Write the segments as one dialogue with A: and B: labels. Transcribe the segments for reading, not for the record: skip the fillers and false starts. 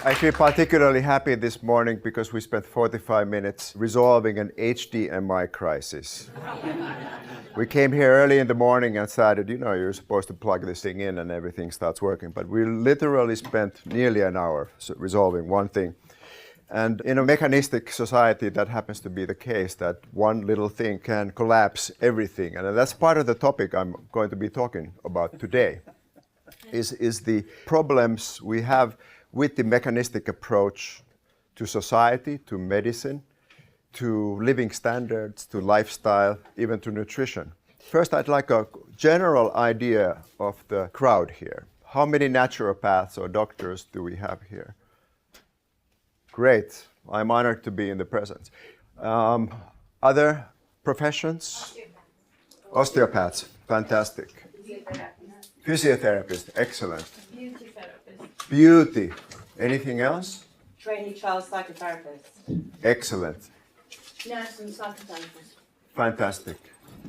A: I feel particularly happy this morning because we spent 45 minutes resolving an HDMI crisis. We came here early in the morning and decided, you're supposed to plug this thing in and everything starts working. But we literally spent nearly an hour resolving one thing. And in a mechanistic society, that happens to be the case, that one little thing can collapse everything. And that's part of the topic I'm going to be talking about today, is the problems we have with the mechanistic approach to society, to medicine, to living standards, to lifestyle, even to nutrition. First, I'd like a general idea of the crowd here. How many naturopaths or doctors do we have here? Great. I'm honored to be in the presence. Other professions? Osteopaths. Fantastic. Physiotherapist. Excellent.
B: Beauty therapist.
A: Beauty. Anything else?
B: Trainee child psychotherapist.
A: Excellent.
B: Nurse and psychotherapist.
A: Fantastic.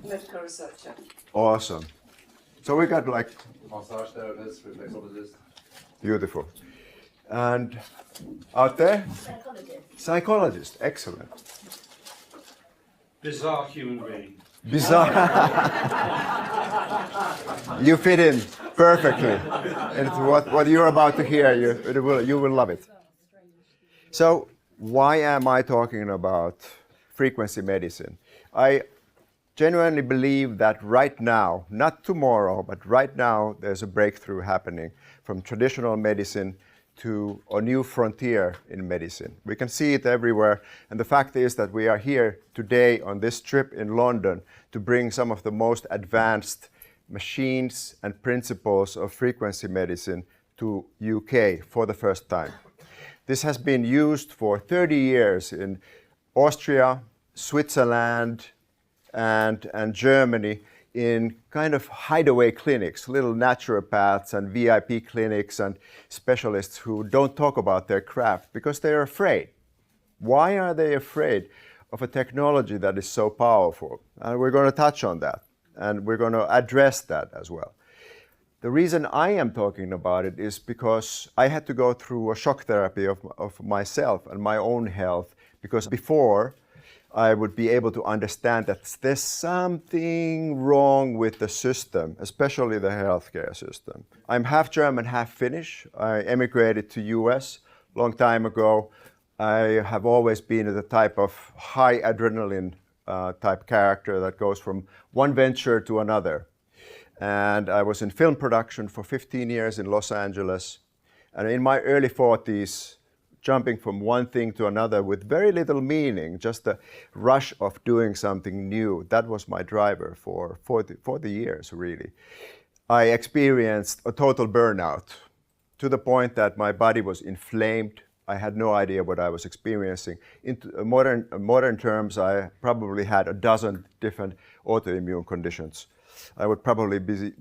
B: Medical researcher.
A: Awesome. So we got like...
C: Massage therapist, reflexologist.
A: Beautiful. And out there?
B: Psychologist.
A: Psychologist. Excellent.
D: Bizarre human being.
A: Bizarre. You fit in perfectly. And what you're about to hear, you will love it. So why am I talking about frequency medicine? I genuinely believe that right now, not tomorrow, but right now, there's a breakthrough happening from traditional medicine to a new frontier in medicine. We can see it everywhere, and the fact is that we are here today on this trip in London to bring some of the most advanced machines and principles of frequency medicine to UK for the first time. This has been used for 30 years in Austria, Switzerland, and Germany in kind of hideaway clinics, little naturopaths and VIP clinics and specialists who don't talk about their craft because they're afraid. Why are they afraid of a technology that is so powerful? And we're going to touch on that, and we're going to address that as well. The reason I am talking about it is because I had to go through a shock therapy of myself and my own health, because before I would be able to understand that there's something wrong with the system, especially the healthcare system. I'm half German, half Finnish. I emigrated to US a long time ago. I have always been the type of high adrenaline type character that goes from one venture to another. And I was in film production for 15 years in Los Angeles. And in my early 40s, jumping from one thing to another with very little meaning, just the rush of doing something new. That was my driver for 40 years, really. I experienced a total burnout to the point that my body was inflamed. I had no idea what I was experiencing. In modern terms, I probably had a dozen different autoimmune conditions. I would probably be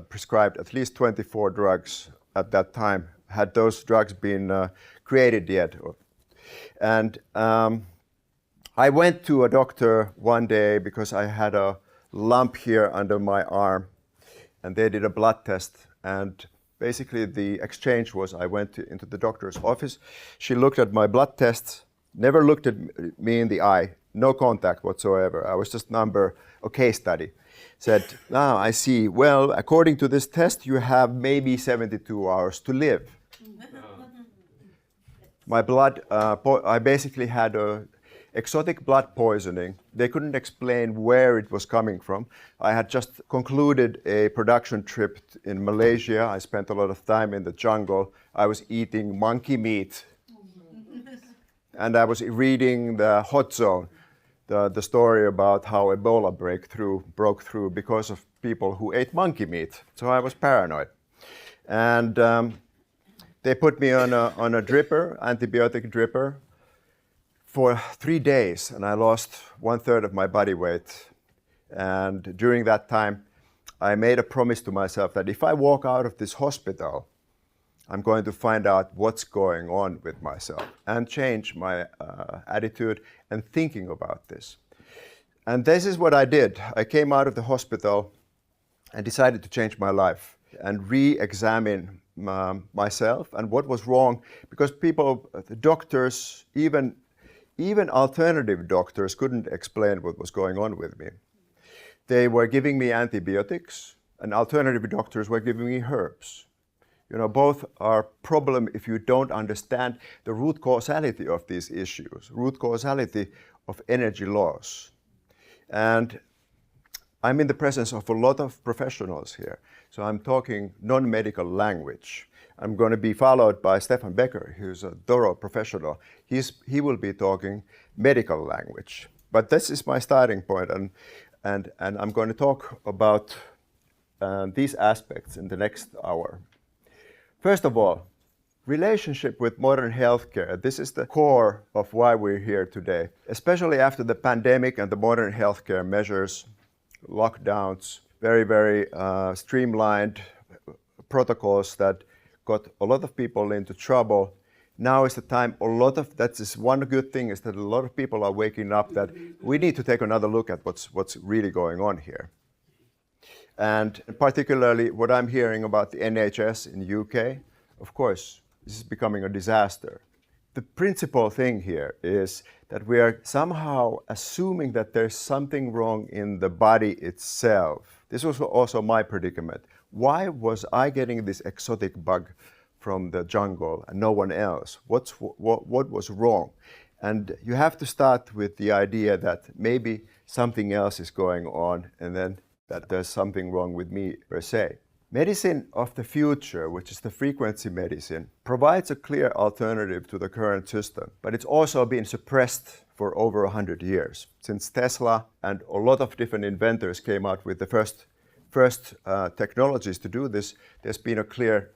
A: prescribed at least 24 drugs at that time, had those drugs been created yet. And I went to a doctor one day because I had a lump here under my arm, and they did a blood test. And basically the exchange was I went into the doctor's office. She looked at my blood tests, never looked at me in the eye, no contact whatsoever. I was just a case study. Said, I see, well, according to this test, you have maybe 72 hours to live. My blood, I basically had exotic blood poisoning. They couldn't explain where it was coming from. I had just concluded a production trip in Malaysia. I spent a lot of time in the jungle. I was eating monkey meat. And I was reading the Hot Zone, the story about how Ebola broke through because of people who ate monkey meat. So I was paranoid. And they put me on a dripper, antibiotic dripper, for 3 days, and I lost 1/3 of my body weight. And during that time, I made a promise to myself that if I walk out of this hospital, I'm going to find out what's going on with myself and change my attitude and thinking about this. And this is what I did. I came out of the hospital and decided to change my life and re-examine myself and what was wrong, because people, the doctors, even alternative doctors couldn't explain what was going on with me. They were giving me antibiotics, and alternative doctors were giving me herbs. You know, both are problem if you don't understand the root causality of these issues, root causality of energy loss. And I'm in the presence of a lot of professionals here, so I'm talking non-medical language. I'm going to be followed by Stefan Becker, who's a thorough professional. He will be talking medical language. But this is my starting point, and I'm going to talk about these aspects in the next hour. First of all, relationship with modern healthcare. This is the core of why we're here today, especially after the pandemic and the modern healthcare measures, lockdowns, very streamlined protocols that got a lot of people into trouble. Now is the time, that is one good thing, is that a lot of people are waking up that we need to take another look at what's really going on here. And particularly what I'm hearing about the NHS in the UK, of course, this is becoming a disaster. The principal thing here is that we are somehow assuming that there's something wrong in the body itself. This was also my predicament. Why was I getting this exotic bug from the jungle and no one else? What was wrong? And you have to start with the idea that maybe something else is going on, and then that there's something wrong with me per se. Medicine of the future, which is the frequency medicine, provides a clear alternative to the current system, but it's also been suppressed for over 100 years. Since Tesla and a lot of different inventors came out with the first technologies to do this, there's been a clear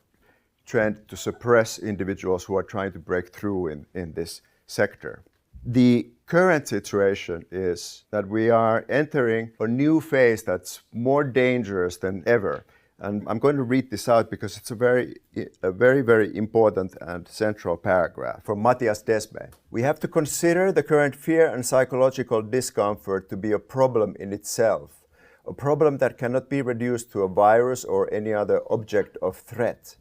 A: trend to suppress individuals who are trying to break through in this sector. The current situation is that we are entering a new phase that's more dangerous than ever. And I'm going to read this out because it's a very important and central paragraph from Matthias Desme. We have to consider the current fear and psychological discomfort to be a problem in itself, a problem that cannot be reduced to a virus or any other object of threat.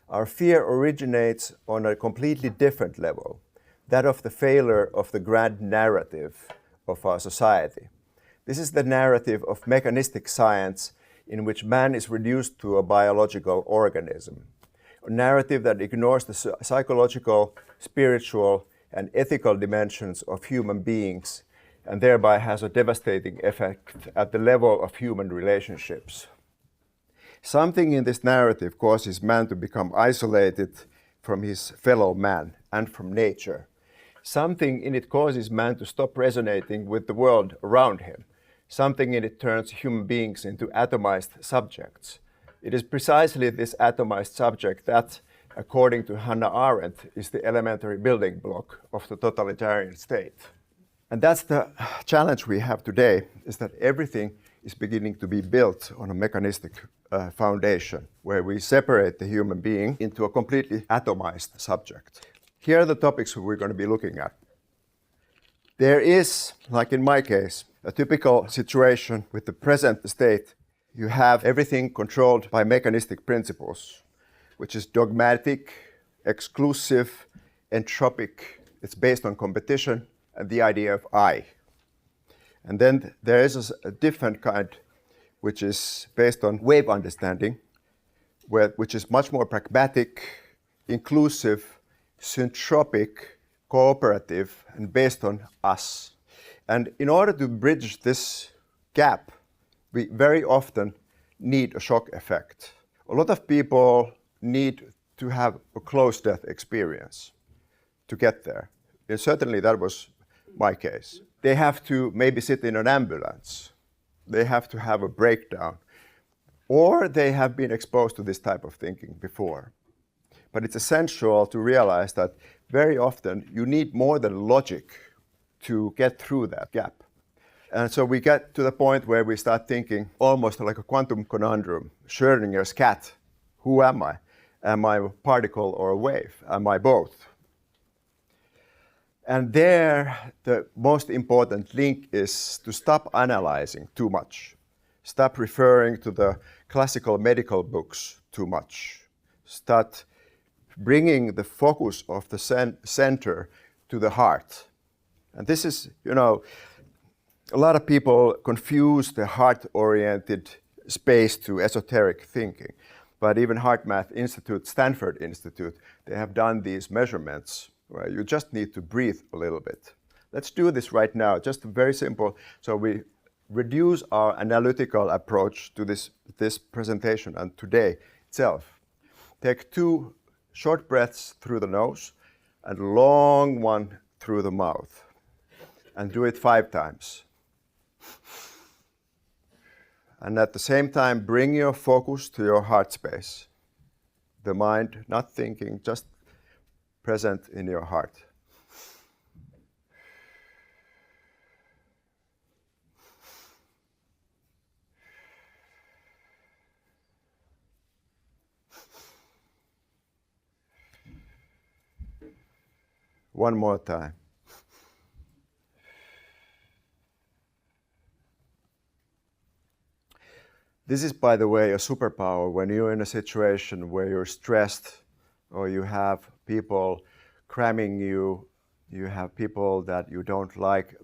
A: Our fear originates on a completely different level, that of the failure of the grand narrative of our society. This is the narrative of mechanistic science in which man is reduced to a biological organism, a narrative that ignores the psychological, spiritual, and ethical dimensions of human beings, and thereby has a devastating effect at the level of human relationships. Something in this narrative causes man to become isolated from his fellow man and from nature. Something in it causes man to stop resonating with the world around him. Something in it turns human beings into atomized subjects. It is precisely this atomized subject that, according to Hannah Arendt, is the elementary building block of the totalitarian state. And that's the challenge we have today, is that everything is beginning to be built on a mechanistic foundation, where we separate the human being into a completely atomized subject. Here are the topics we're going to be looking at. There is, like in my case, a typical situation with the present state. You have everything controlled by mechanistic principles, which is dogmatic, exclusive, entropic. It's based on competition and the idea of I. And then there is a different kind, which is based on wave understanding, which is much more pragmatic, inclusive, syntropic, cooperative, and based on us. And in order to bridge this gap, we very often need a shock effect. A lot of people need to have a close death experience to get there. And certainly that was my case. They have to maybe sit in an ambulance. They have to have a breakdown. Or they have been exposed to this type of thinking before. But it's essential to realize that very often you need more than logic to get through that gap. And so we get to the point where we start thinking almost like a quantum conundrum. Schrödinger's cat. Who am I? Am I a particle or a wave? Am I both? And there, the most important link is to stop analyzing too much. Stop referring to the classical medical books too much. start bringing the focus of the center to the heart. And this is, a lot of people confuse the heart-oriented space to esoteric thinking. But even Heart Math Institute, Stanford Institute, they have done these measurements where you just need to breathe a little bit. Let's do this right now, just very simple. So we reduce our analytical approach to this presentation and today itself. Take 2 short breaths through the nose and a long one through the mouth. And do it 5 times. And at the same time, bring your focus to your heart space. The mind, not thinking, just present in your heart. One more time. This is, by the way, a superpower when you're in a situation where you're stressed or you have people cramming you, you have people that you don't like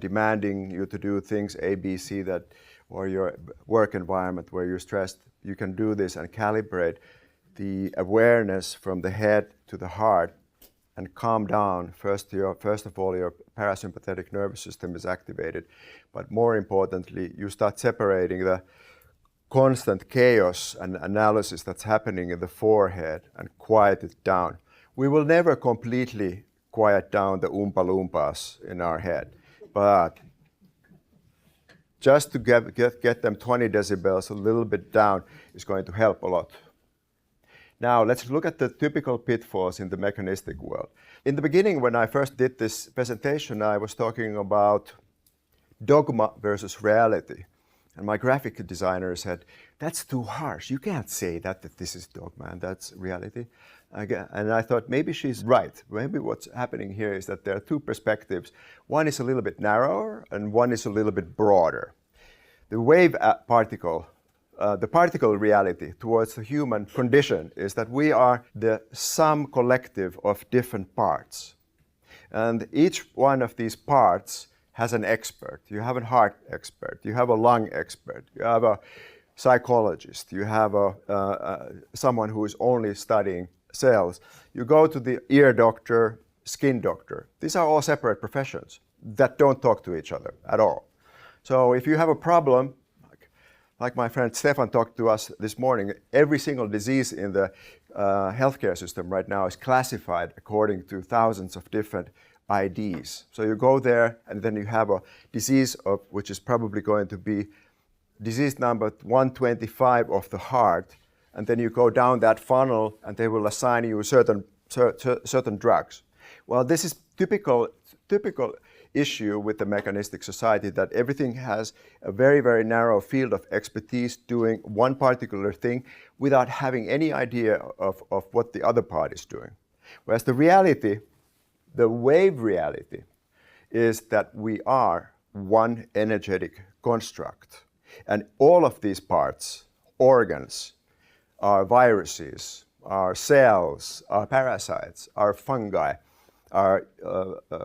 A: demanding you to do things A, B, C, or your work environment where you're stressed. You can do this and calibrate the awareness from the head to the heart and calm down. First of all, your parasympathetic nervous system is activated, but more importantly, you start separating the constant chaos and analysis that's happening in the forehead and quiet it down. We will never completely quiet down the Oompa Loompas in our head, but just to get them 20 decibels a little bit down is going to help a lot. Now, let's look at the typical pitfalls in the mechanistic world. In the beginning, when I first did this presentation, I was talking about dogma versus reality. And my graphic designer said, that's too harsh. You can't say that this is dogma and that's reality. And I thought, maybe she's right. Maybe what's happening here is that there are 2 perspectives. One is a little bit narrower and one is a little bit broader. The wave particle, the particle reality towards the human condition is that we are the sum collective of different parts. And each one of these parts has an expert. You have a heart expert, you have a lung expert, you have a psychologist, you have someone who is only studying cells. You go to the ear doctor, skin doctor. These are all separate professions that don't talk to each other at all. So if you have a problem, like my friend Stefan talked to us this morning, every single disease in the healthcare system right now is classified according to thousands of different IDs. So you go there and then you have a disease which is probably going to be disease number 125 of the heart, and then you go down that funnel and they will assign you certain drugs. Well, this is typical issue with the mechanistic society, that everything has a very, very narrow field of expertise doing one particular thing without having any idea of what the other part is doing. Whereas the reality, the wave reality, is that we are one energetic construct. And all of these parts, organs, our viruses, our cells, our parasites, our fungi, our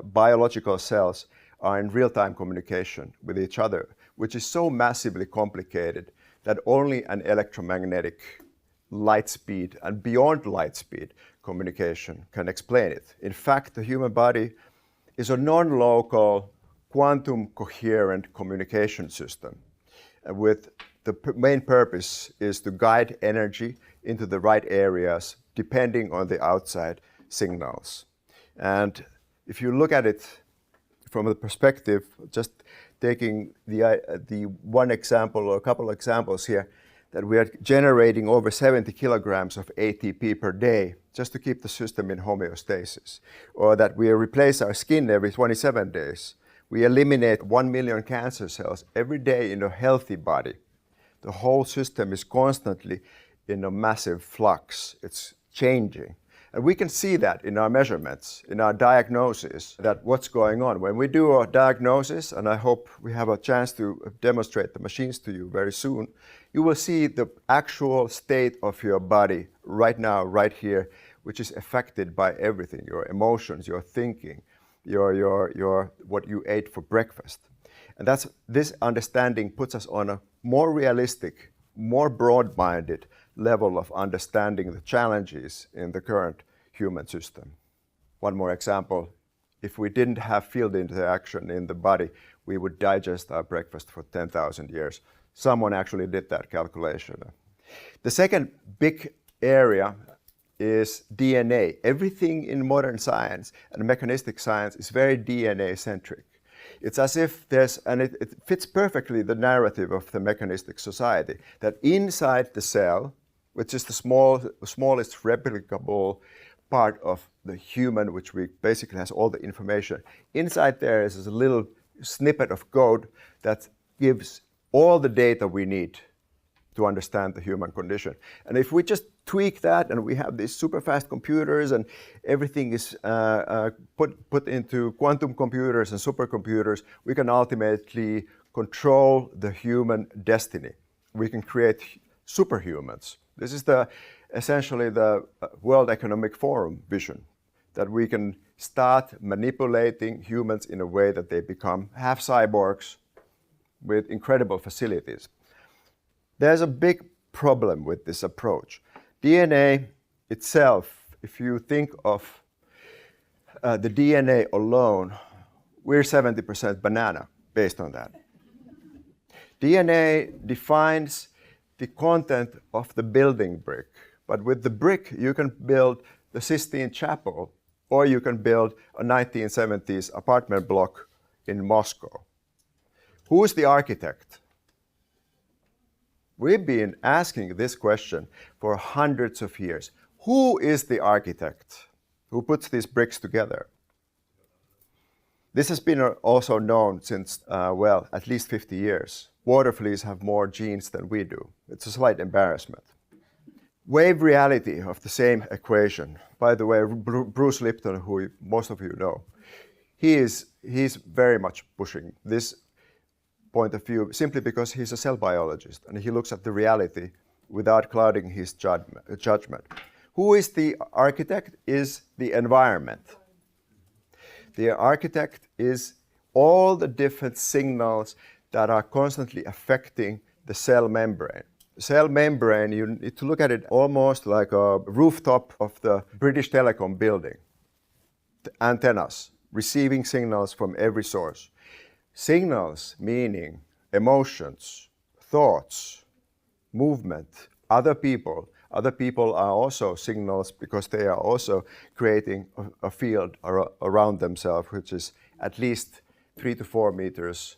A: biological cells are in real-time communication with each other, which is so massively complicated that only an electromagnetic light speed and beyond light speed communication can explain it. In fact, the human body is a non-local, quantum coherent communication system with the main purpose is to guide energy into the right areas depending on the outside signals. And if you look at it from the perspective, just taking the one example or a couple of examples here, that we are generating over 70 kilograms of ATP per day just to keep the system in homeostasis, or that we replace our skin every 27 days. We eliminate 1 million cancer cells every day in a healthy body. The whole system is constantly in a massive flux. It's changing. And we can see that in our measurements, in our diagnosis, that what's going on. When we do a diagnosis, and I hope we have a chance to demonstrate the machines to you very soon, you will see the actual state of your body right now, right here, which is affected by everything, your emotions, your thinking, your what you ate for breakfast. And this understanding puts us on a more realistic, more broad-minded level of understanding the challenges in the current human system. One more example, if we didn't have field interaction in the body, we would digest our breakfast for 10,000 years. Someone actually did that calculation. The second big area is DNA. Everything in modern science and mechanistic science is very DNA-centric. It's as if it fits perfectly the narrative of the mechanistic society, that inside the cell, which is the smallest replicable part of the human, which we basically has all the information, inside there is a little snippet of code that gives all the data we need to understand the human condition. And if we just tweak that and we have these super fast computers and everything is put into quantum computers and supercomputers, we can ultimately control the human destiny. We can create superhumans. This is essentially the World Economic Forum vision, that we can start manipulating humans in a way that they become half cyborgs with incredible facilities. There's a big problem with this approach. DNA itself, if you think of the DNA alone, we're 70% banana based on that. DNA defines the content of the building brick, but with the brick you can build the Sistine Chapel, or you can build a 1970s apartment block in Moscow. Who's the architect? We've been asking this question for hundreds of years. Who is the architect who puts these bricks together? This has been also known since, at least 50 years. Water fleas have more genes than we do. It's a slight embarrassment. Wave reality of the same equation. By the way, Bruce Lipton, who most of you know, he's very much pushing this point of view simply because he's a cell biologist and he looks at the reality without clouding his judgment. Who is the architect? Is the environment. The architect is all the different signals that are constantly affecting the cell membrane. The cell membrane, you need to look at it almost like a rooftop of the British Telecom building. The antennas, receiving signals from every source. Signals meaning emotions, thoughts, movement, other people. Other people are also signals because they are also creating a field around themselves, which is at least 3 to 4 meters,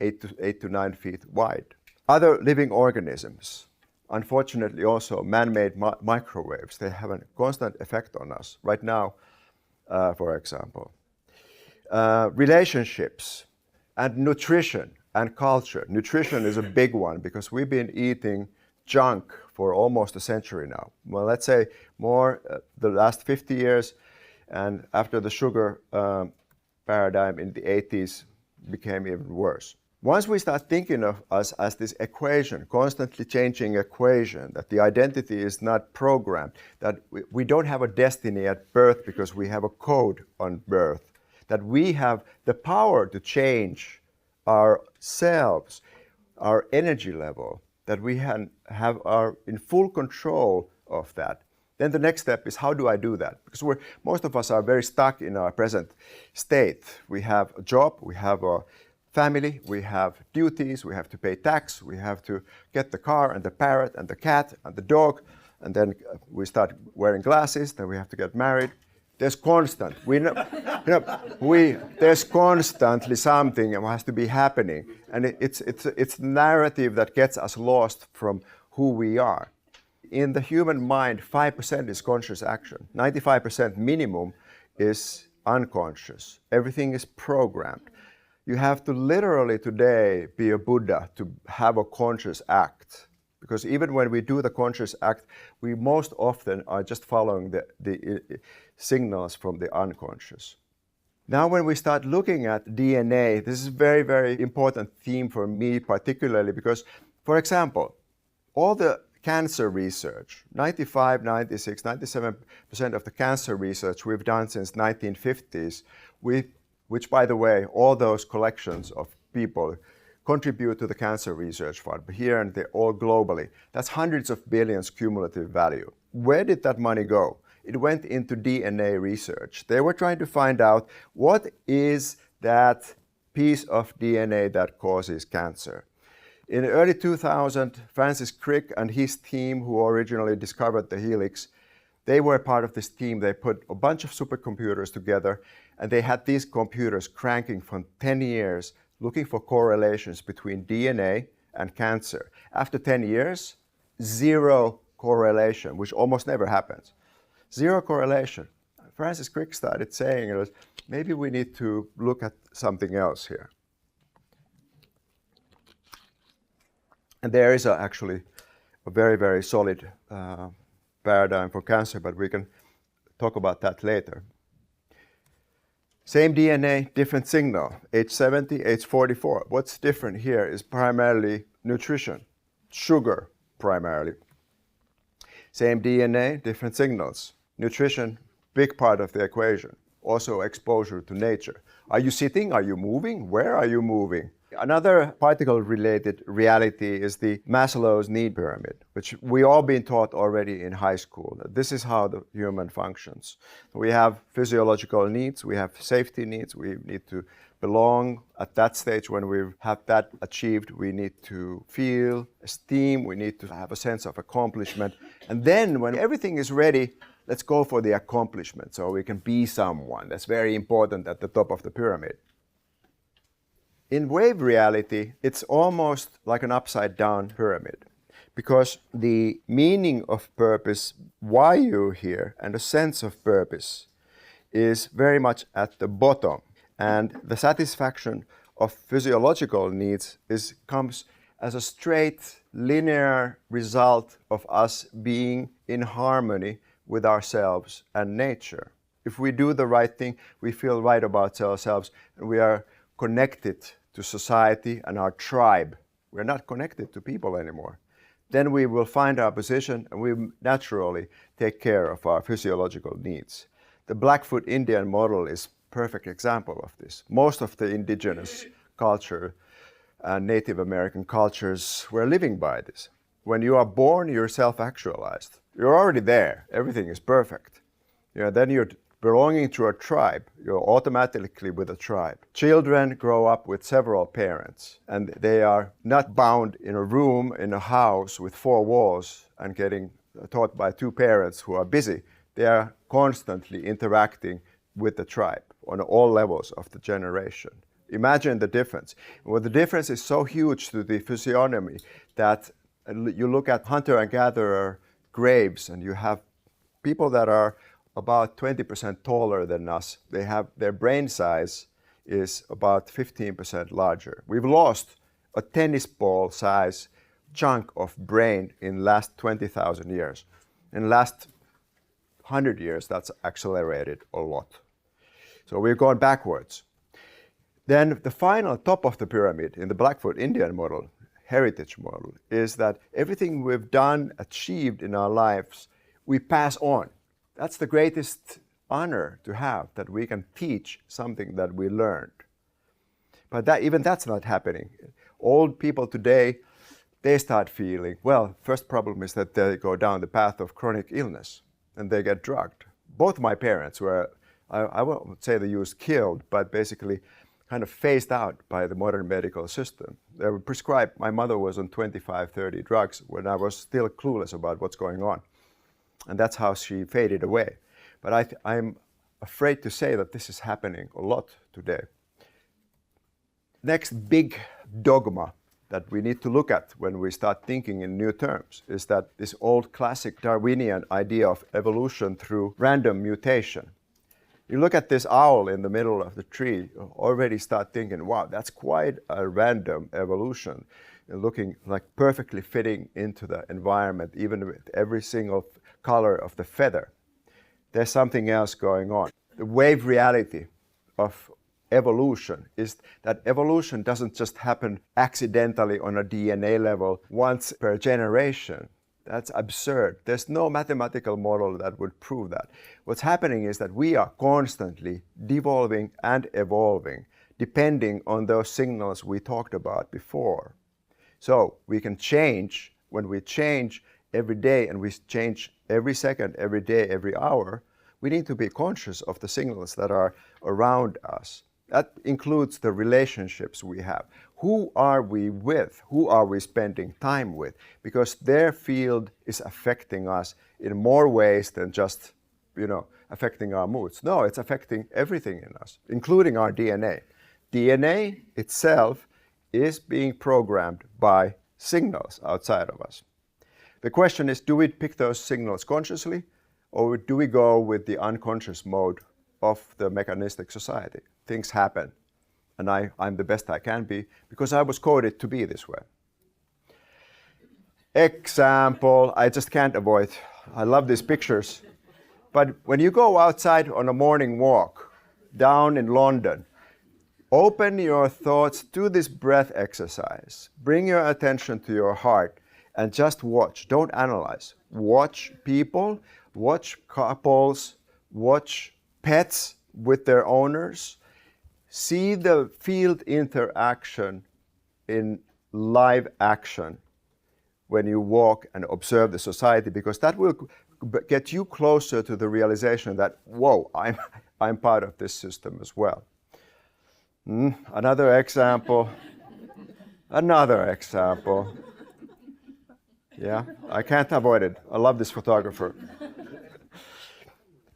A: 8 to 9 feet wide. Other living organisms, unfortunately also man-made microwaves, they have a constant effect on us. Right now, for example. Relationships and nutrition and culture. Nutrition is a big one because we've been eating junk for almost a century now. Well, let's say more the last 50 years, and after the sugar paradigm in the 80s became even worse. Once we start thinking of us as this equation, constantly changing equation, that the identity is not programmed, that we don't have a destiny at birth because we have a code on birth, that we have the power to change ourselves, our energy level, that we are in full control of that. Then the next step is, how do I do that? Because most of us are very stuck in our present state. We have a job, we have a family, we have duties, we have to pay tax, we have to get the car and the parrot and the cat and the dog, and then we start wearing glasses, then we have to get married. There's there's constantly something that has to be happening, and it's narrative that gets us lost from who we are. In the human mind, 5% is conscious action. 95% minimum is unconscious. Everything is programmed. You have to literally today be a Buddha to have a conscious act. Because even when we do the conscious act, we most often are just following the signals from the unconscious. Now when we start looking at DNA, this is a very, very important theme for me particularly because, for example, all the cancer research, 95, 96, 97% of the cancer research we've done since 1950s, which by the way, all those collections of people contribute to the Cancer Research Fund, here and there, all globally. That's hundreds of billions cumulative value. Where did that money go? It went into DNA research. They were trying to find out what is that piece of DNA that causes cancer. In early 2000, Francis Crick and his team, who originally discovered the helix, they were part of this team. They put a bunch of supercomputers together, and they had these computers cranking for 10 years, looking for correlations between DNA and cancer. After 10 years, zero correlation, which almost never happens. Zero correlation. Francis Crick started saying, maybe we need to look at something else here. And there is actually a very, very solid paradigm for cancer, but we can talk about that later. Same DNA, different signal, age 70, age 44. What's different here is primarily nutrition, sugar primarily. Same DNA, different signals. Nutrition, big part of the equation. Also exposure to nature. Are you sitting? Are you moving? Where are you moving? Another particle-related reality is the Maslow's need pyramid, which we all been taught already in high school. This is how the human functions. We have physiological needs, we have safety needs, we need to belong. At that stage, when we have that achieved, we need to feel esteem, we need to have a sense of accomplishment. And then when everything is ready, let's go for the accomplishment so we can be someone. That's very important at the top of the pyramid. In wave reality, it's almost like an upside-down pyramid, because the meaning of purpose, why you're here, and a sense of purpose is very much at the bottom. And the satisfaction of physiological needs comes as a straight, linear result of us being in harmony with ourselves and nature. If we do the right thing, we feel right about ourselves, and we are connected to society and our tribe. We're not connected to people anymore. Then we will find our position, and we naturally take care of our physiological needs. The Blackfoot Indian model is a perfect example of this. Most of the indigenous culture and Native American cultures were living by this. When you are born, you're self-actualized. You're already there. Everything is perfect. Then you're belonging to a tribe. You're automatically with a tribe. Children grow up with several parents, and they are not bound in a room, in a house with 4 walls and getting taught by 2 parents who are busy. They are constantly interacting with the tribe on all levels of the generation. Imagine the difference. Well, the difference is so huge to the physiognomy that you look at hunter and gatherer graves, and you have people that are about 20% taller than us. Their brain size is about 15% larger. We've lost a tennis ball size chunk of brain in the last 20,000 years. In the last 100 years, that's accelerated a lot. So we've gone backwards. Then the final top of the pyramid in the Blackfoot Indian model, heritage model, is that everything we've done, achieved in our lives, we pass on. That's the greatest honor to have, that we can teach something that we learned. But even that's not happening. Old people today, they start feeling, well, first problem is that they go down the path of chronic illness and they get drugged. Both my parents were, I won't say they used killed, but basically kind of phased out by the modern medical system. They were prescribed, my mother was on 25, 30 drugs when I was still clueless about what's going on. And that's how she faded away. But I'm afraid to say that this is happening a lot today. Next big dogma that we need to look at when we start thinking in new terms is that this old classic Darwinian idea of evolution through random mutation. You look at this owl in the middle of the tree, you already start thinking, wow, that's quite a random evolution. Looking like perfectly fitting into the environment, even with every single color of the feather. There's something else going on. The wave reality of evolution is that evolution doesn't just happen accidentally on a DNA level once per generation. That's absurd. There's no mathematical model that would prove that. What's happening is that we are constantly devolving and evolving depending on those signals we talked about before. So we can change. When we change every day and we change every second, every day, every hour, we need to be conscious of the signals that are around us. That includes the relationships we have. Who are we with? Who are we spending time with? Because their field is affecting us in more ways than just, affecting our moods. No, it's affecting everything in us, including our DNA. DNA itself is being programmed by signals outside of us. The question is, do we pick those signals consciously, or do we go with the unconscious mode of the mechanistic society? Things happen, and I'm the best I can be because I was coded to be this way. Example, I just can't avoid. I love these pictures. But when you go outside on a morning walk down in London, open your thoughts to this breath exercise. Bring your attention to your heart and just watch. Don't analyze. Watch people, watch couples, watch pets with their owners. See the field interaction in live action when you walk and observe the society, because that will get you closer to the realization that, whoa, I'm part of this system as well. Another example. Yeah, I can't avoid it. I love this photographer.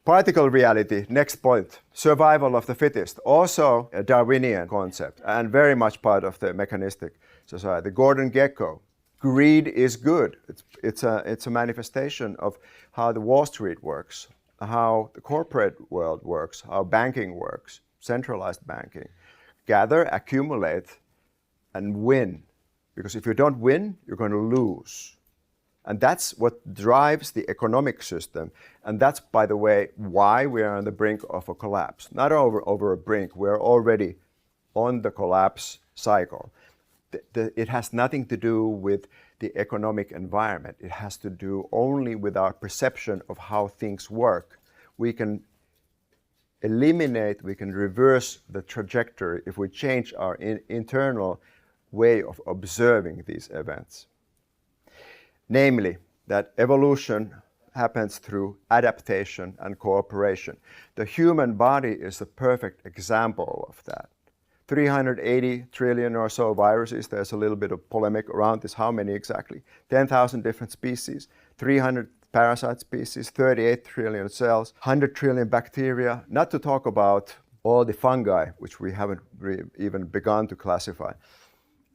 A: Particle reality, next point. Survival of the fittest. Also a Darwinian concept and very much part of the mechanistic society. Gordon Gekko. Greed is good. It's a manifestation of how the Wall Street works, how the corporate world works, how banking works, centralized banking. Gather, accumulate, and win. Because if you don't win, you're going to lose. And that's what drives the economic system. And that's, by the way, why we are on the brink of a collapse. Not over a brink, we're already on the collapse cycle. It has nothing to do with the economic environment. It has to do only with our perception of how things work. We can eliminate, we can reverse the trajectory if we change our internal way of observing these events. Namely, that evolution happens through adaptation and cooperation. The human body is a perfect example of that. 380 trillion or so viruses. There's a little bit of polemic around this. How many exactly? 10,000 different species, 300 parasite species, 38 trillion cells, 100 trillion bacteria, not to talk about all the fungi, which we haven't even begun to classify.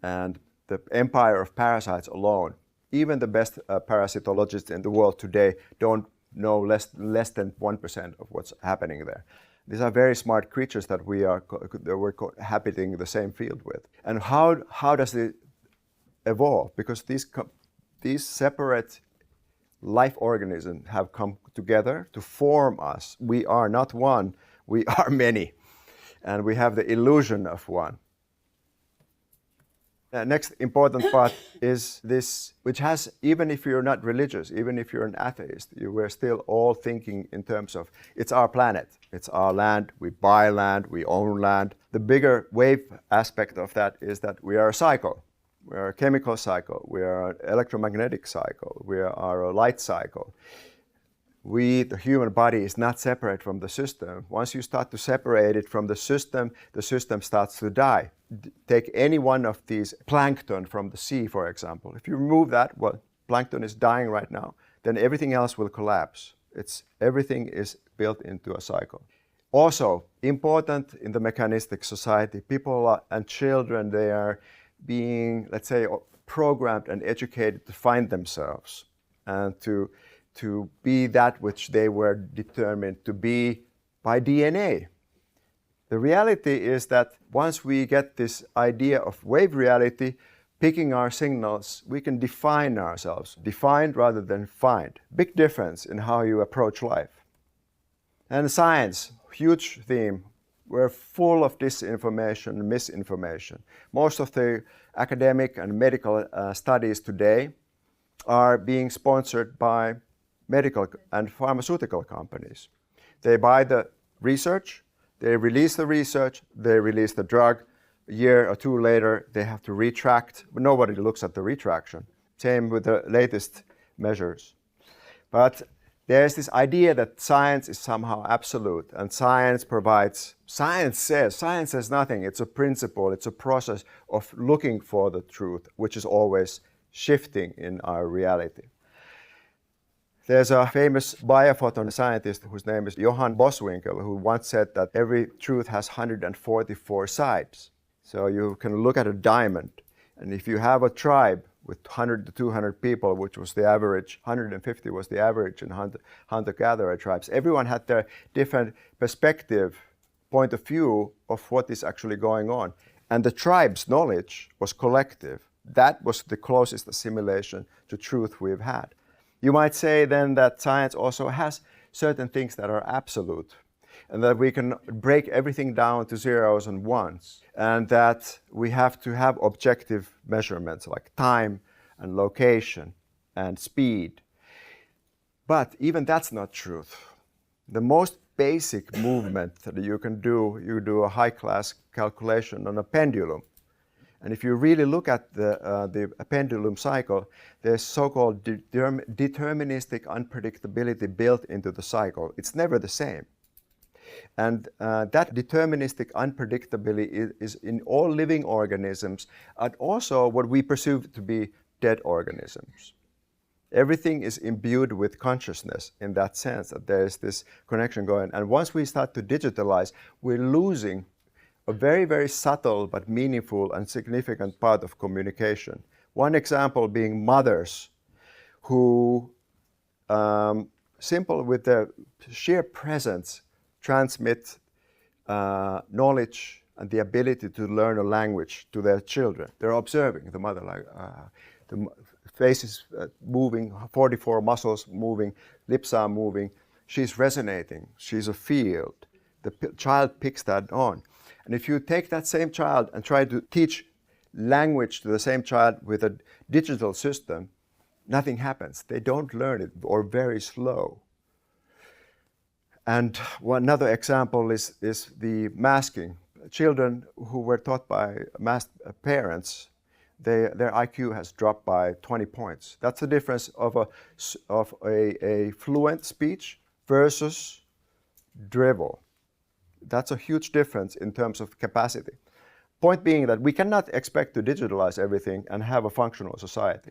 A: And the empire of parasites alone, even the best parasitologists in the world today don't know less than 1% of what's happening there. These are very smart creatures that we're cohabiting the same field with. And how does it evolve? Because these separate life organisms have come together to form us. We are not one, we are many. And we have the illusion of one. Next important part is this, which has, even if you're not religious, even if you're an atheist, we're still all thinking in terms of, it's our planet, it's our land, we buy land, we own land. The bigger wave aspect of that is that we are a cycle. We are a chemical cycle, we are an electromagnetic cycle, we are a light cycle. The human body is not separate from the system. Once you start to separate it from the system starts to die. Take any one of these plankton from the sea, for example. If you remove that, well, plankton is dying right now, then everything else will collapse. Everything is built into a cycle. Also, important in the mechanistic society, people and children, they are being, let's say, programmed and educated to find themselves and to be that which they were determined to be by DNA. The reality is that once we get this idea of wave reality, picking our signals, we can define ourselves. Defined rather than find. Big difference in how you approach life. And science, huge theme. we're full of disinformation and misinformation. Most of the academic and medical studies today are being sponsored by medical and pharmaceutical companies. They buy the research, they release the research, they release the drug. A year or two later, they have to retract, but nobody looks at the retraction. Same with the latest measures. But there's this idea that science is somehow absolute, and science says nothing. It's a principle, it's a process of looking for the truth, which is always shifting in our reality. There's a famous biophoton scientist whose name is Johann Boswinkel, who once said that every truth has 144 sides. So you can look at a diamond, and if you have a tribe with 100 to 200 people, which was the average, 150 was the average in hunter-gatherer tribes, everyone had their different perspective, point of view of what is actually going on. And the tribe's knowledge was collective. That was the closest assimilation to truth we've had. You might say then that science also has certain things that are absolute, and that we can break everything down to zeros and ones, and that we have to have objective measurements like time and location and speed. But even that's not truth. The most basic movement that you can do, you do a high-class calculation on a pendulum. And if you really look at the pendulum cycle, there's so-called deterministic unpredictability built into the cycle. It's never the same. And that deterministic unpredictability is in all living organisms, and also what we perceive to be dead organisms. Everything is imbued with consciousness in that sense, that there is this connection going. And once we start to digitalize, we're losing a very, very subtle but meaningful and significant part of communication. One example being mothers who, simple with their sheer presence, transmit knowledge and the ability to learn a language to their children. They're observing the mother, like the face is moving, 44 muscles moving, lips are moving. She's resonating, she's a field. The child picks that on. And if you take that same child and try to teach language to the same child with a digital system, nothing happens. They don't learn it, or very slow. And another example is the masking. Children who were taught by masked parents, their IQ has dropped by 20 points. That's the difference of a fluent speech versus drivel. That's a huge difference in terms of capacity. Point being that we cannot expect to digitalize everything and have a functional society.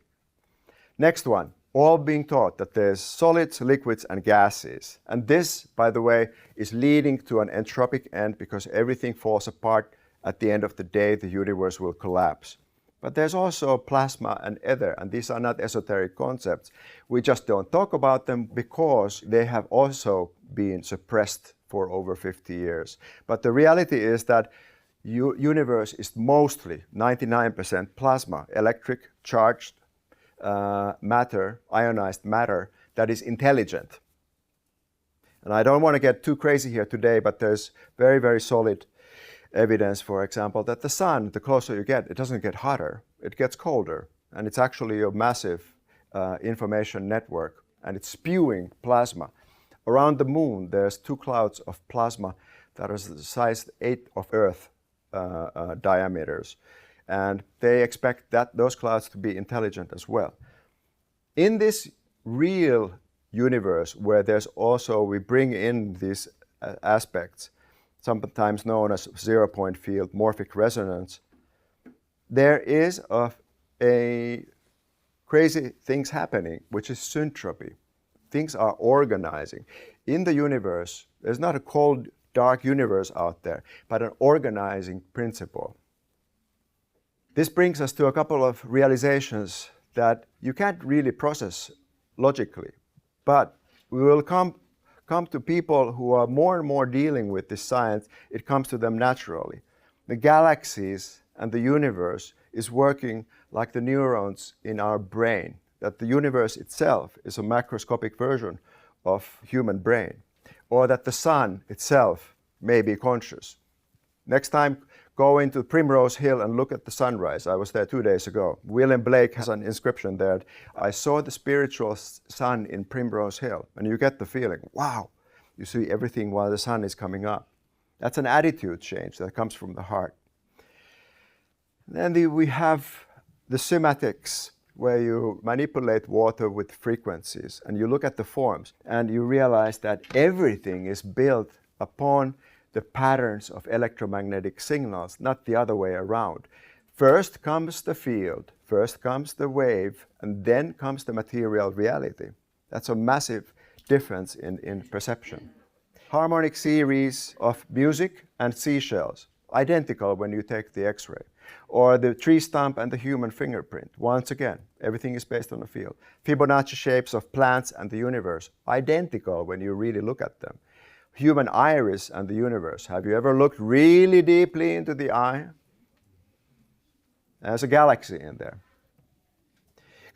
A: Next one, all being taught that there's solids, liquids, and gases. And this, by the way, is leading to an entropic end because everything falls apart. At the end of the day, the universe will collapse. But there's also plasma and ether, and these are not esoteric concepts. We just don't talk about them because they have also been suppressed for over 50 years. But the reality is that universe is mostly 99% plasma, electric charged matter, ionized matter that is intelligent. And I don't want to get too crazy here today, but there's very, very solid evidence, for example, that the sun, the closer you get, it doesn't get hotter, it gets colder. And it's actually a massive information network, and it's spewing plasma. Around the moon, there's 2 clouds of plasma that are the size 8 of Earth diameters. And they expect those clouds to be intelligent as well. In this real universe, where there's also, we bring in these aspects, sometimes known as zero-point field, morphic resonance, there is a crazy things happening, which is syntropy. Things are organizing. In the universe, there's not a cold, dark universe out there, but an organizing principle. This brings us to a couple of realizations that you can't really process logically, but we will come to people who are more and more dealing with this science. It comes to them naturally. The galaxies and the universe is working like the neurons in our brain, that the universe itself is a macroscopic version of human brain, or that the sun itself may be conscious. Next time, go into Primrose Hill and look at the sunrise. I was there 2 days ago. William Blake has an inscription there. I saw the spiritual sun in Primrose Hill. And you get the feeling, wow, you see everything while the sun is coming up. That's an attitude change that comes from the heart. Then we have the cymatics, where you manipulate water with frequencies and you look at the forms and you realize that everything is built upon the patterns of electromagnetic signals, not the other way around. First comes the field, first comes the wave, and then comes the material reality. That's a massive difference in perception. Harmonic series of music and seashells, identical when you take the X-ray. Or the tree stump and the human fingerprint. Once again, everything is based on the field. Fibonacci shapes of plants and the universe, identical when you really look at them. Human iris and the universe. Have you ever looked really deeply into the eye? There's a galaxy in there.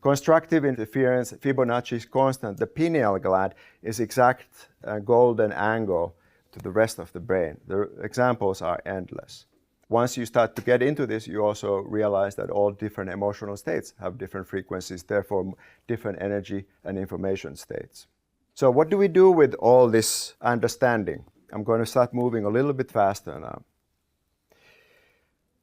A: Constructive interference, Fibonacci's constant. The pineal gland is exact golden angle to the rest of the brain. The examples are endless. Once you start to get into this, you also realize that all different emotional states have different frequencies, therefore different energy and information states. So what do we do with all this understanding? I'm going to start moving a little bit faster now.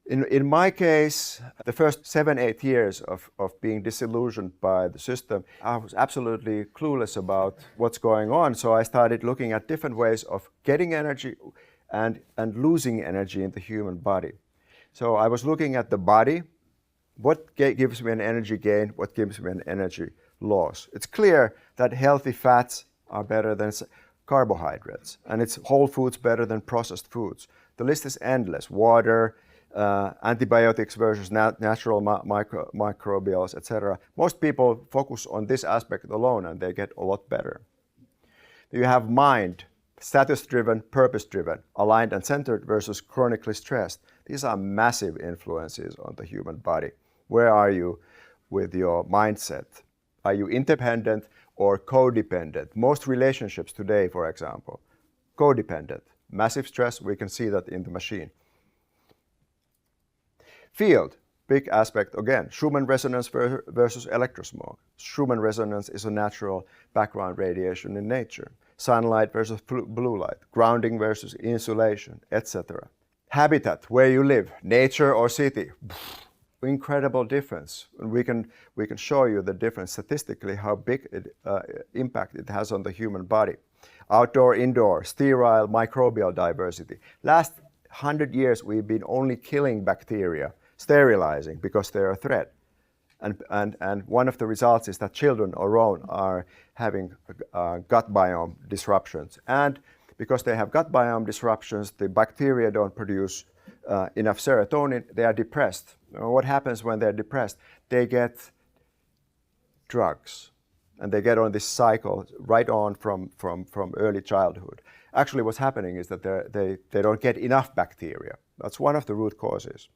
A: In my case, the first 7-8 years of being disillusioned by the system, I was absolutely clueless about what's going on. So I started looking at different ways of getting energy and losing energy in the human body. So I was looking at the body, what gives me an energy gain, what gives me an energy loss. It's clear that healthy fats are better than carbohydrates, and it's whole foods better than processed foods. The list is endless. Water, antibiotics versus natural microbials, etc. Most people focus on this aspect alone and they get a lot better. You have mind, status-driven, purpose-driven, aligned and centered versus chronically stressed. These are massive influences on the human body. Where are you with your mindset? Are you independent or codependent? Most relationships today, for example, codependent. Massive stress, we can see that in the machine. Field, big aspect again. Schumann resonance versus electrosmog. Schumann resonance is a natural background radiation in nature. Sunlight versus blue light. Grounding versus insulation, etc. Habitat, where you live, nature or city. Incredible difference. And we can show you the difference statistically, how big impact it has on the human body. Outdoor, indoor, sterile, microbial diversity. Last 100 years we've been only killing bacteria, sterilizing because they're a threat. And one of the results is that children alone are having gut biome disruptions. And because they have gut biome disruptions, the bacteria don't produce enough serotonin, they are depressed. What happens when they're depressed? They get drugs. And they get on this cycle right on from early childhood. Actually, what's happening is that they don't get enough bacteria. That's one of the root causes.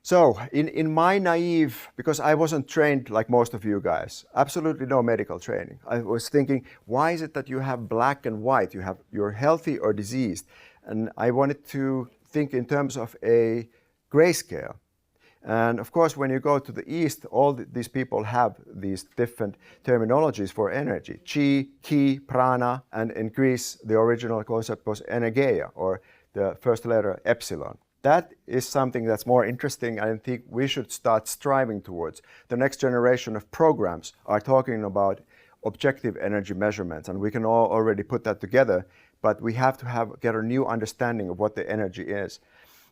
A: So, in my naive, because I wasn't trained like most of you guys, absolutely no medical training. I was thinking, why is it that you have black and white? You're healthy or diseased. And I wanted to think in terms of a grayscale. And of course, when you go to the East, all these people have these different terminologies for energy. Chi, ki, prana, and in Greece, the original concept was energeia, or the first letter epsilon. That is something that's more interesting, and I think we should start striving towards. The next generation of programs are talking about objective energy measurements, and we can all already put that together, but we have to get a new understanding of what the energy is.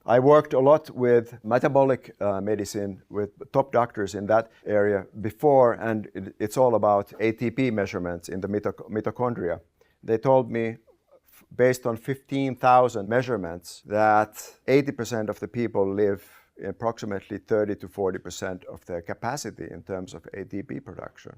A: I worked a lot with metabolic medicine, with top doctors in that area before, and it's all about ATP measurements in the mitochondria. They told me, based on 15,000 measurements, that 80% of the people live in approximately 30 to 40% of their capacity in terms of ATP production.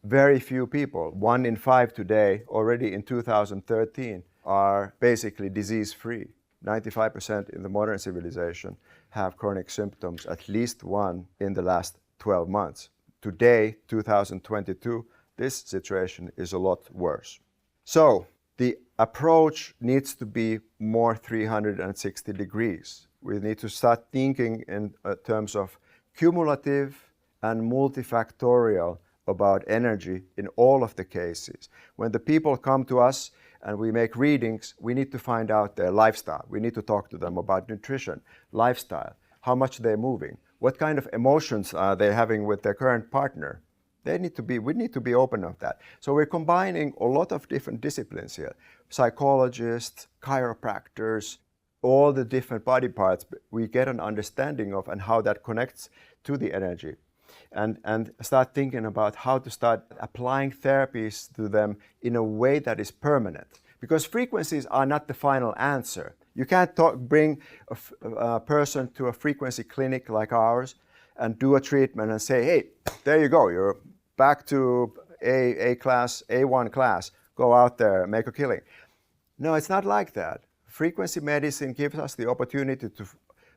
A: Very few people, 1 in 5 today, already in 2013, are basically disease-free. 95% in the modern civilization have chronic symptoms, at least one in the last 12 months. Today, 2022, this situation is a lot worse. So, the approach needs to be more 360 degrees. We need to start thinking in terms of cumulative and multifactorial about energy in all of the cases. When the people come to us and we make readings, we need to find out their lifestyle. We need to talk to them about nutrition, lifestyle, how much they're moving, what kind of emotions are they having with their current partner. We need to be open of that. So we're combining a lot of different disciplines here. Psychologists, chiropractors, all the different body parts we get an understanding of and how that connects to the energy. And start thinking about how to start applying therapies to them in a way that is permanent. Because frequencies are not the final answer. You can't bring a person to a frequency clinic like ours and do a treatment and say, hey, there you go, you're back to A class, A1 class, go out there, make a killing. No, it's not like that. Frequency medicine gives us the opportunity to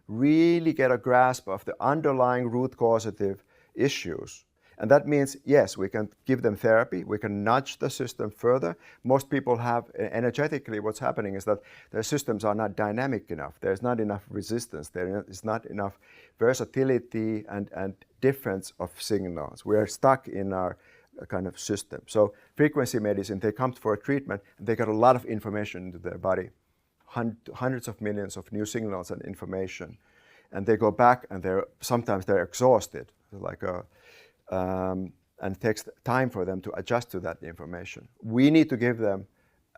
A: really get a grasp of the underlying root causative issues. And that means, yes, we can give them therapy, we can nudge the system further. Most people have, energetically, what's happening is that their systems are not dynamic enough. There's not enough resistance, there is not enough versatility and difference of signals. We are stuck in our kind of system. So frequency medicine, they come for a treatment and they get a lot of information into their body, hundreds of millions of new signals and information. And they go back and sometimes they're exhausted. And it takes time for them to adjust to that information. We need to give them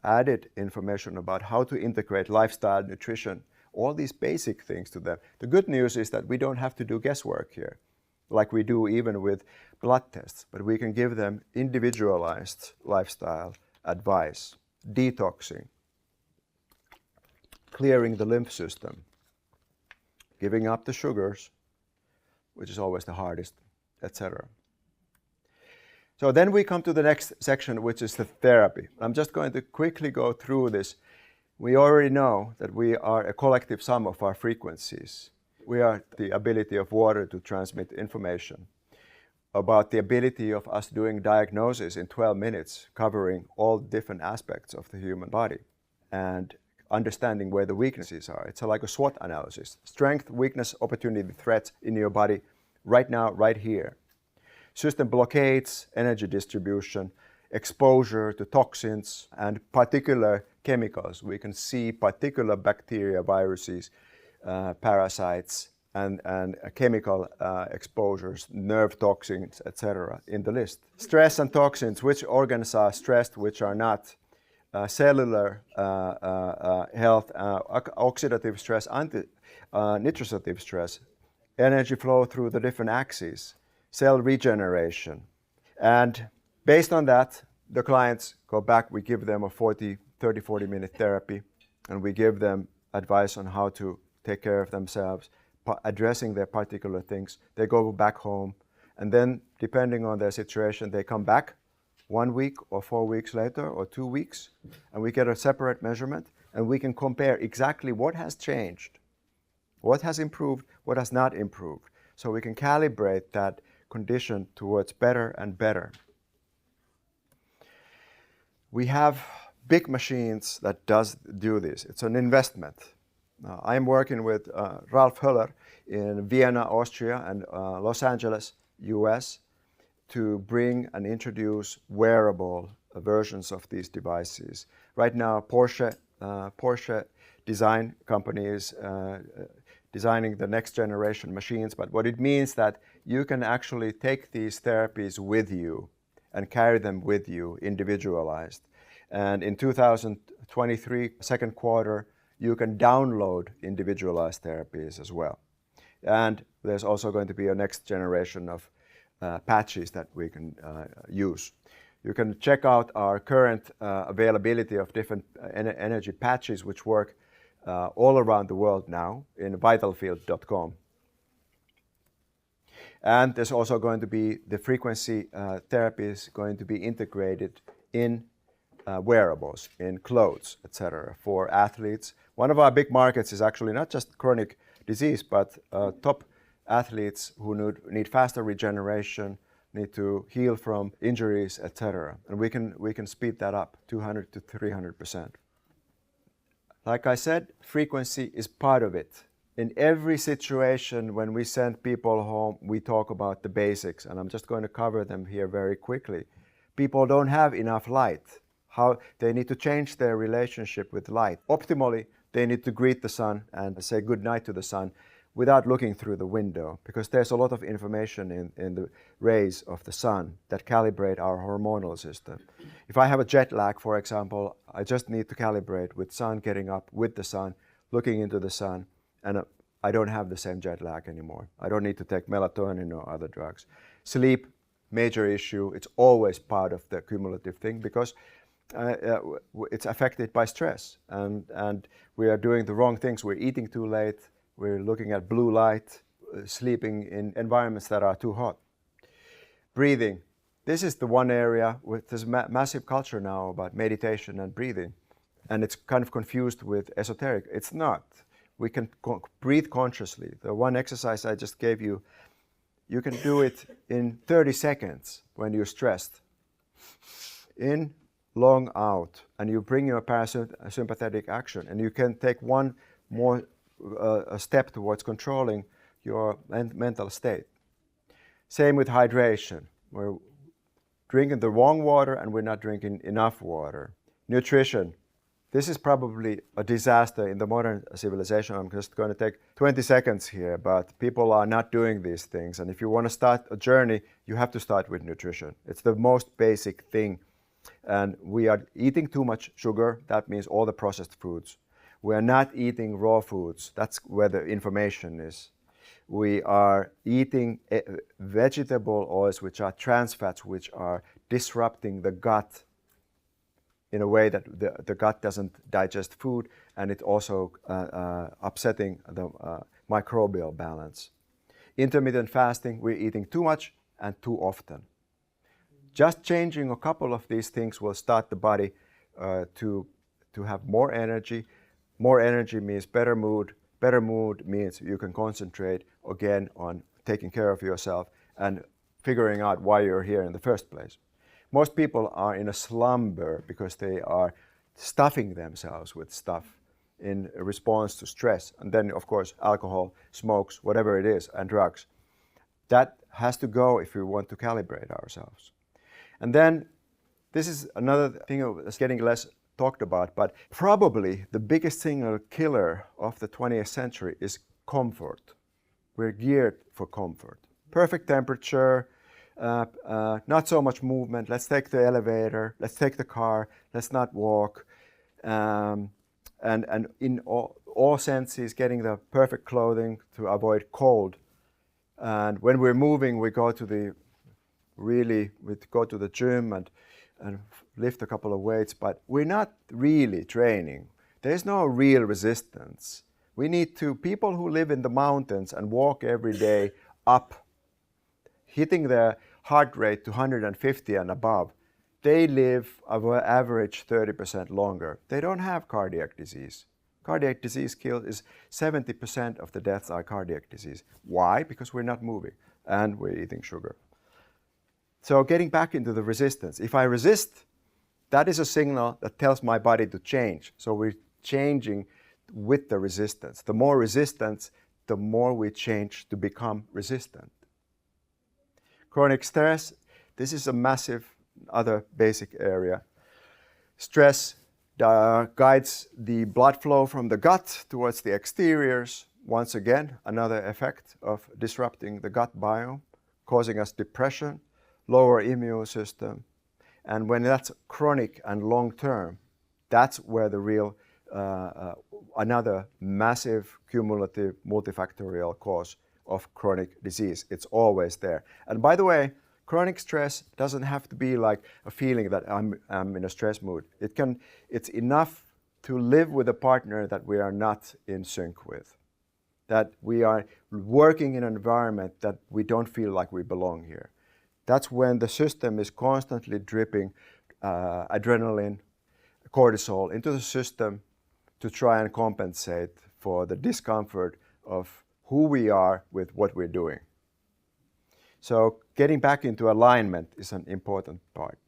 A: added information about how to integrate lifestyle, nutrition, all these basic things to them. The good news is that we don't have to do guesswork here, like we do even with blood tests, but we can give them individualized lifestyle advice, detoxing, clearing the lymph system, giving up the sugars, which is always the hardest, etc. So then we come to the next section, which is the therapy. I'm just going to quickly go through this. We already know that we are a collective sum of our frequencies. We are the ability of water to transmit information, about the ability of us doing diagnosis in 12 minutes, covering all different aspects of the human body, and understanding where the weaknesses are. It's like a SWOT analysis. Strength, weakness, opportunity, threats in your body right now, right here. System blockades, energy distribution, exposure to toxins and particular chemicals. We can see particular bacteria, viruses, parasites, and chemical exposures, nerve toxins, etc. in the list. Stress and toxins, which organs are stressed, which are not. Cellular health, oxidative stress, nitrosative stress, energy flow through the different axes, cell regeneration. And based on that, the clients go back, we give them a 30, 40-minute therapy, and we give them advice on how to take care of themselves, addressing their particular things. They go back home, and then, depending on their situation, they come back 1 week or 4 weeks later or 2 weeks, and we get a separate measurement, and we can compare exactly what has changed, what has improved, what has not improved. So we can calibrate that condition towards better and better. We have big machines that do this. It's an investment. I'm working with Ralph Höller in Vienna, Austria, and Los Angeles, US, to bring and introduce wearable versions of these devices. Right now, Porsche design company is designing the next generation machines, but what it means that you can actually take these therapies with you and carry them with you individualized. And in 2023, second quarter, you can download individualized therapies as well. And there's also going to be a next generation of patches that we can use. You can check out our current availability of different energy patches which work all around the world now in vitalfield.com. And there's also going to be the frequency therapy is going to be integrated in wearables, in clothes, etc. for athletes. One of our big markets is actually not just chronic disease, but top athletes who need faster regeneration, need to heal from injuries, etc. And we can speed that up 200 to 300%. Like I said, frequency is part of it. In every situation when we send people home, we talk about the basics, and I'm just going to cover them here very quickly. People don't have enough light. How they need to change their relationship with light. Optimally, they need to greet the sun and say good night to the sun without looking through the window, because there's a lot of information in the rays of the sun that calibrate our hormonal system. If I have a jet lag, for example, I just need to calibrate with sun, getting up with the sun, looking into the sun, and I don't have the same jet lag anymore. I don't need to take melatonin or other drugs. Sleep, major issue. It's always part of the cumulative thing because it's affected by stress, and we are doing the wrong things. We're eating too late. We're looking at blue light, sleeping in environments that are too hot. Breathing. This is the one area with this massive culture now about meditation and breathing, and it's kind of confused with esoteric. It's not. We can breathe consciously. The one exercise I just gave you, you can do it in 30 seconds when you're stressed. In, long out, and you bring your parasympathetic action, and you can take one more a step towards controlling your mental state. Same with hydration. We're drinking the wrong water and we're not drinking enough water. Nutrition. This is probably a disaster in the modern civilization. I'm just going to take 20 seconds here, but people are not doing these things. And if you want to start a journey, you have to start with nutrition. It's the most basic thing. And we are eating too much sugar. That means all the processed foods. We are not eating raw foods. That's where the information is. We are eating vegetable oils, which are trans fats, which are disrupting the gut in a way that the gut doesn't digest food, and it also upsetting the microbial balance. Intermittent fasting, we're eating too much and too often. Just changing a couple of these things will start the body to have more energy. More energy means better mood. Better mood means you can concentrate again on taking care of yourself and figuring out why you're here in the first place. Most people are in a slumber because they are stuffing themselves with stuff in response to stress. And then, of course, alcohol, smokes, whatever it is, and drugs. That has to go if we want to calibrate ourselves. And then, this is another thing that's getting less talked about, but probably the biggest single killer of the 20th century is comfort. We're geared for comfort. Perfect temperature, not so much movement. Let's take the elevator, let's take the car, let's not walk. And in all senses, getting the perfect clothing to avoid cold. And when we're moving, we go to the gym and lift a couple of weights, but we're not really training. There's no real resistance. We need to, people who live in the mountains and walk every day up, hitting their heart rate to 150 and above, they live on average 30% longer. They don't have cardiac disease. Cardiac disease is 70% of the deaths are cardiac disease. Why? Because we're not moving and we're eating sugar. So getting back into the resistance. If I resist, that is a signal that tells my body to change. So we're changing with the resistance. The more resistance, the more we change to become resistant. Chronic stress, this is a massive other basic area. Stress guides the blood flow from the gut towards the exteriors. Once again, another effect of disrupting the gut biome, causing us depression, lower immune system. And when that's chronic and long term, that's where the real, another massive cumulative multifactorial cause of chronic disease. It's always there. And by the way, chronic stress doesn't have to be like a feeling that I'm in a stress mood. It's enough to live with a partner that we are not in sync with, that we are working in an environment that we don't feel like we belong here. That's when the system is constantly dripping adrenaline, cortisol into the system to try and compensate for the discomfort of who we are with what we're doing. So getting back into alignment is an important part.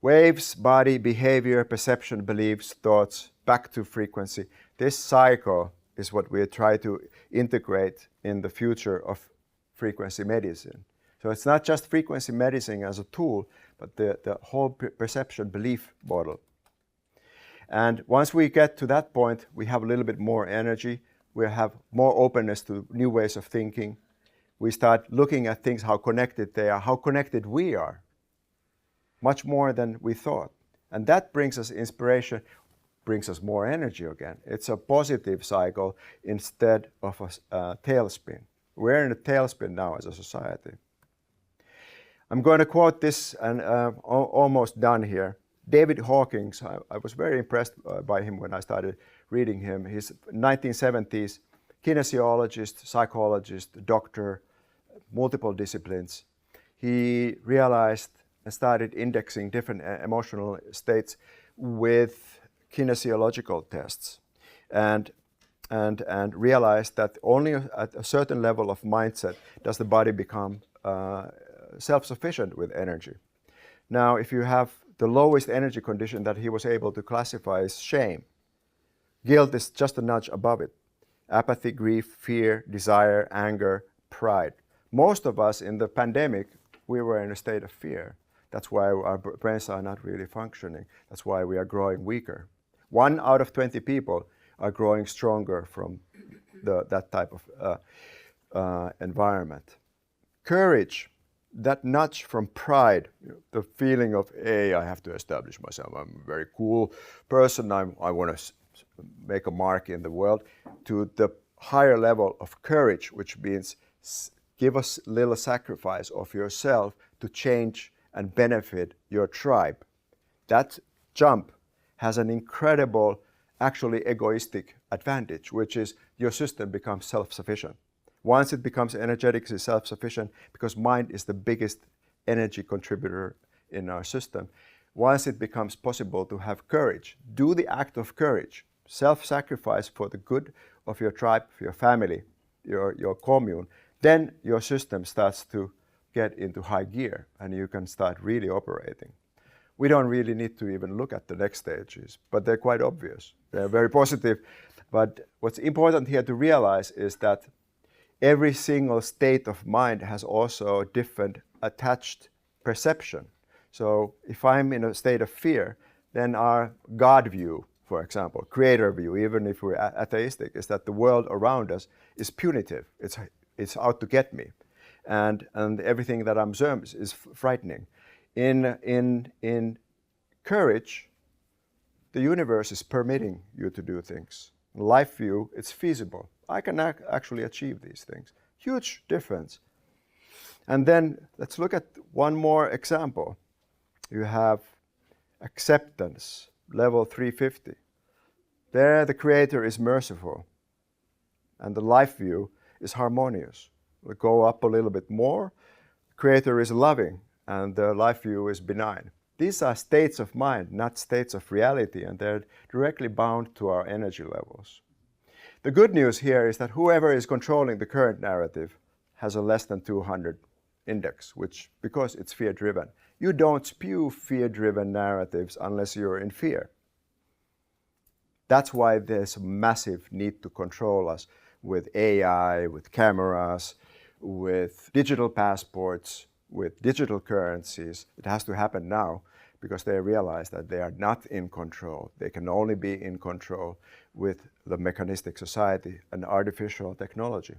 A: Waves, body, behavior, perception, beliefs, thoughts, back to frequency. This cycle is what we try to integrate in the future of frequency medicine. So it's not just frequency medicine as a tool, but the whole perception belief model. And once we get to that point, we have a little bit more energy, we have more openness to new ways of thinking. We start looking at things, how connected they are, how connected we are, much more than we thought. And that brings us inspiration, brings us more energy again. It's a positive cycle instead of a tailspin. We're in a tailspin now as a society. I'm going to quote this, and almost done here. David Hawkins, I was very impressed by him when I started reading him. He's 1970s kinesiologist, psychologist, doctor, multiple disciplines. He realized and started indexing different emotional states with kinesiological tests, and realized that only at a certain level of mindset does the body become self-sufficient with energy. Now, if you have the lowest energy condition that he was able to classify is shame. Guilt is just a nudge above it. Apathy, grief, fear, desire, anger, pride. Most of us in the pandemic, we were in a state of fear. That's why our brains are not really functioning. That's why we are growing weaker. 1 out of 20 people are growing stronger from that type of environment. Courage, that nudge from pride, the feeling of, hey, I have to establish myself. I'm a very cool person. I want to make a mark in the world, to the higher level of courage, which means give a little sacrifice of yourself to change and benefit your tribe. That jump has an incredible, actually egoistic advantage, which is your system becomes self-sufficient. Once it becomes energetically self-sufficient, because mind is the biggest energy contributor in our system, once it becomes possible to have courage, do the act of courage, self-sacrifice for the good of your tribe, your family, your commune, then your system starts to get into high gear and you can start really operating. We don't really need to even look at the next stages, but they're quite obvious. They're very positive. But what's important here to realize is that every single state of mind has also different attached perception. So if I'm in a state of fear, then our God view, for example, creator view, even if we're atheistic, is that the world around us is punitive. It's out to get me. And everything that I'm observing is frightening. In courage, the universe is permitting you to do things. In life view, it's feasible. I can actually achieve these things. Huge difference. And then let's look at one more example. You have acceptance, level 350. There the creator is merciful and the life view is harmonious. We go up a little bit more. Creator is loving and the life view is benign. These are states of mind, not states of reality, and they're directly bound to our energy levels. The good news here is that whoever is controlling the current narrative has a less than 200 index, which, because it's fear-driven. You don't spew fear-driven narratives unless you're in fear. That's why there's a massive need to control us with AI, with cameras, with digital passports, with digital currencies. It has to happen now because they realize that they are not in control. They can only be in control with the mechanistic society and artificial technology.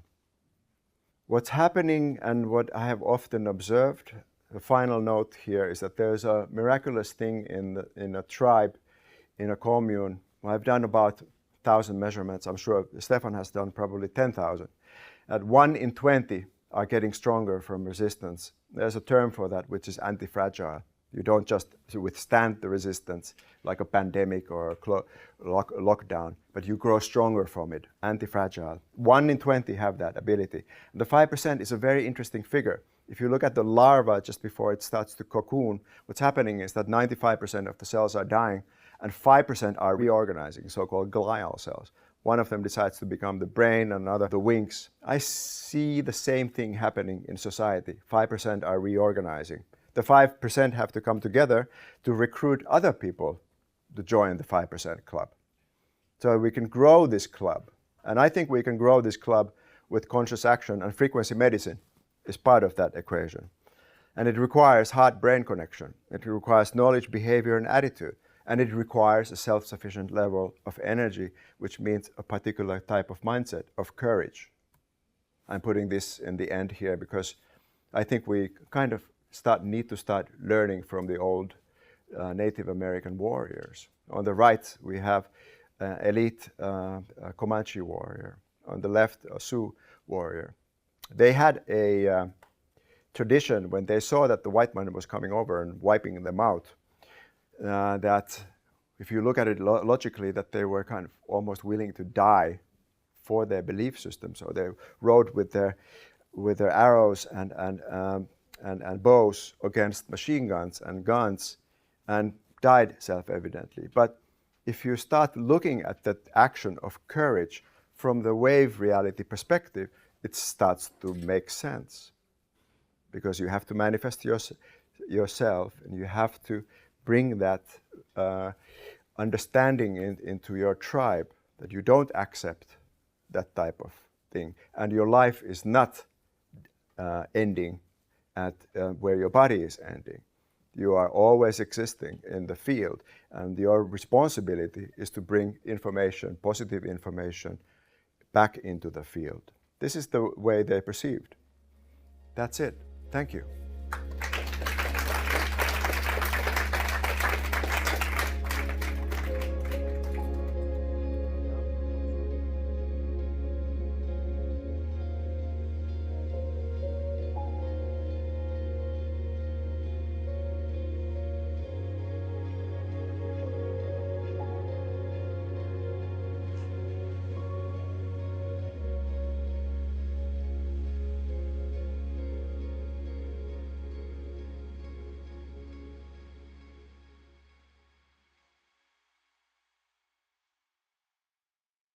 A: What's happening and what I have often observed, the final note here is that there's a miraculous thing in a tribe, in a commune. I've done about 1,000 measurements. I'm sure Stefan has done probably 10,000. At 1 in 20 are getting stronger from resistance. There's a term for that, which is anti-fragile. You don't just withstand the resistance like a pandemic or a lockdown, but you grow stronger from it, anti-fragile. 1 in 20 have that ability. And the 5% is a very interesting figure. If you look at the larva just before it starts to cocoon, what's happening is that 95% of the cells are dying and 5% are reorganizing, so-called glial cells. One of them decides to become the brain, another the wings. I see the same thing happening in society. 5% are reorganizing. The 5% have to come together to recruit other people to join the 5% club. So we can grow this club. And I think we can grow this club with conscious action, and frequency medicine is part of that equation. And it requires heart-brain connection. It requires knowledge, behavior, and attitude. And it requires a self-sufficient level of energy, which means a particular type of mindset, of courage. I'm putting this in the end here because I think we kind of need to start learning from the old Native American warriors. On the right, we have elite Comanche warrior. On the left, a Sioux warrior. They had a tradition when they saw that the white man was coming over and wiping them out, that if you look at it logically, that they were kind of almost willing to die for their belief system. So they rode with their arrows and bows against machine guns and died self-evidently. But if you start looking at that action of courage from the wave reality perspective, it starts to make sense. Because you have to manifest yourself, and you have to bring that understanding into your tribe, that you don't accept that type of thing. And your life is not ending at where your body is ending. You are always existing in the field, and your responsibility is to bring information, positive information, back into the field. This is the way they perceived. That's it. Thank you.